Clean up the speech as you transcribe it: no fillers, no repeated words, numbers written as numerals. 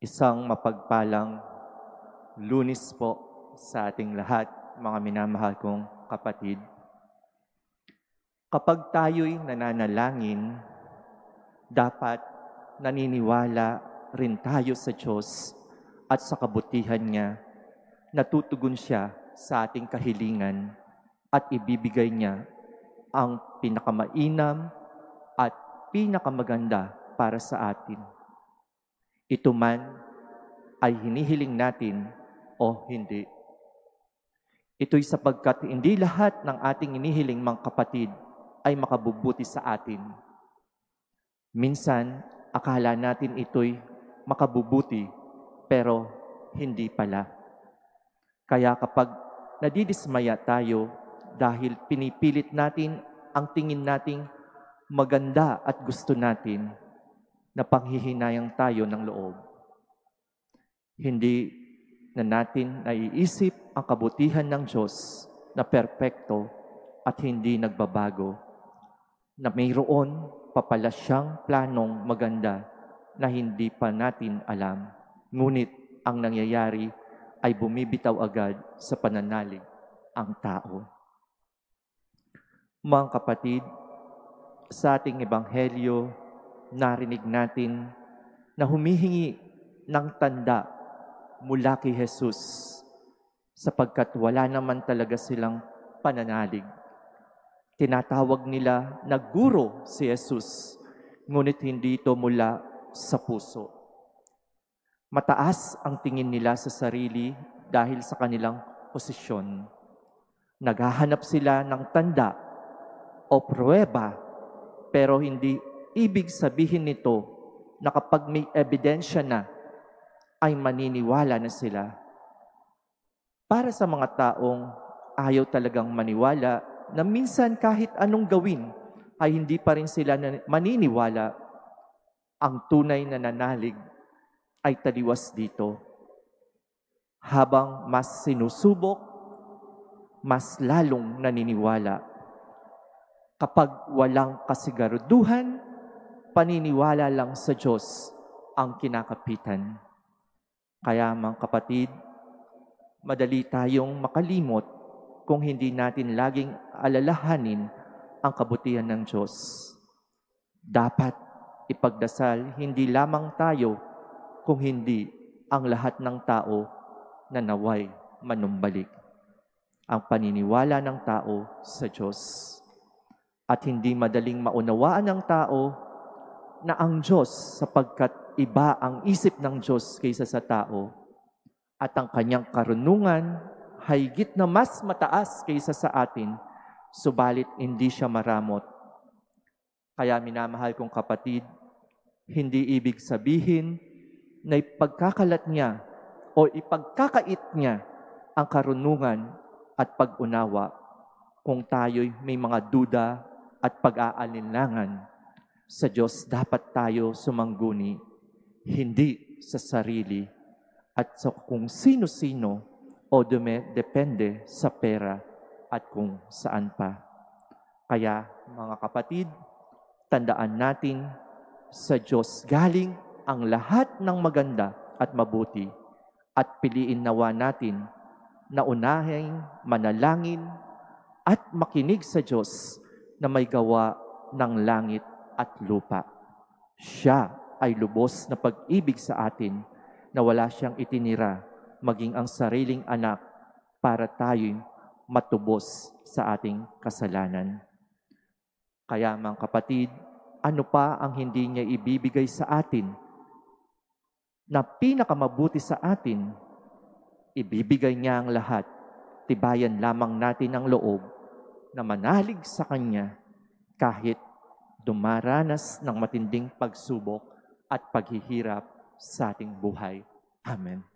Isang mapagpalang Lunes po sa ating lahat, mga minamahal kong kapatid. Kapag tayo'y nananalangin, dapat naniniwala rin tayo sa Diyos at sa kabutihan niya. Natutugon siya sa ating kahilingan at ibibigay niya ang pinakamainam at pinakamaganda para sa atin. Ito man ay hinihiling natin o hindi. Ito'y sapagkat hindi lahat ng ating hinihiling, mga kapatid, ay makabubuti sa atin. Minsan, akala natin ito'y makabubuti, pero hindi pala. Kaya kapag nadidismaya tayo dahil pinipilit natin ang tingin nating maganda at gusto natin, na panghihinayang tayo ng loob. Hindi na natin naiisip ang kabutihan ng Diyos na perpekto at hindi nagbabago, na mayroon pa pala siyang planong maganda na hindi pa natin alam. Ngunit ang nangyayari ay bumibitaw agad sa pananalig ang tao. Mga kapatid, sa ating ebanghelyo, narinig natin na humihingi ng tanda mula kay Jesus sapagkat wala naman talaga silang pananalig. Tinatawag nila na guro si Jesus, ngunit hindi ito mula sa puso. Mataas ang tingin nila sa sarili dahil sa kanilang posisyon. Naghahanap sila ng tanda o pruweba, pero hindi ibig sabihin nito na kapag may ebidensya na, ay maniniwala na sila. Para sa mga taong ayaw talagang maniwala, na minsan kahit anong gawin, ay hindi pa rin sila maniniwala, ang tunay na nanalig ay taliwas dito. Habang mas sinusubok, mas lalong naniniwala. Kapag walang kasiguraduhan, paniniwala lang sa Diyos ang kinakapitan. Kaya mga kapatid, madali tayong makalimot kung hindi natin laging alalahanin ang kabutihan ng Diyos. Dapat ipagdasal hindi lamang tayo, kung hindi ang lahat ng tao na naway manumbalik. Ang paniniwala ng tao sa Diyos. At hindi madaling maunawaan ng tao na ang Diyos, sapagkat iba ang isip ng Diyos kaysa sa tao, at ang kanyang karunungan higit na mas mataas kaysa sa atin, subalit hindi siya maramot. Kaya minamahal kong kapatid, hindi ibig sabihin na ipagkakalat niya o ipagkakait niya ang karunungan at pag-unawa kung tayo'y may mga duda at pag-aalinlangan. Sa Diyos dapat tayo sumangguni, hindi sa sarili at sa kung sino-sino o depende sa pera at kung saan pa. Kaya mga kapatid, tandaan natin, sa Diyos galing ang lahat ng maganda at mabuti, at piliin nawa natin na unahing manalangin at makinig sa Diyos na may gawa ng langit at lupa. Siya ay lubos na pag-ibig sa atin, na wala siyang itinira maging ang sariling anak para tayo'y matubos sa ating kasalanan. Kaya mga kapatid, ano pa ang hindi niya ibibigay sa atin na pinakamabuti sa atin? Ibibigay niya ang lahat. Tibayan lamang natin ang loob na manalig sa Kanya kahit dumaranas ng matinding pagsubok at paghihirap sa ating buhay. Amen.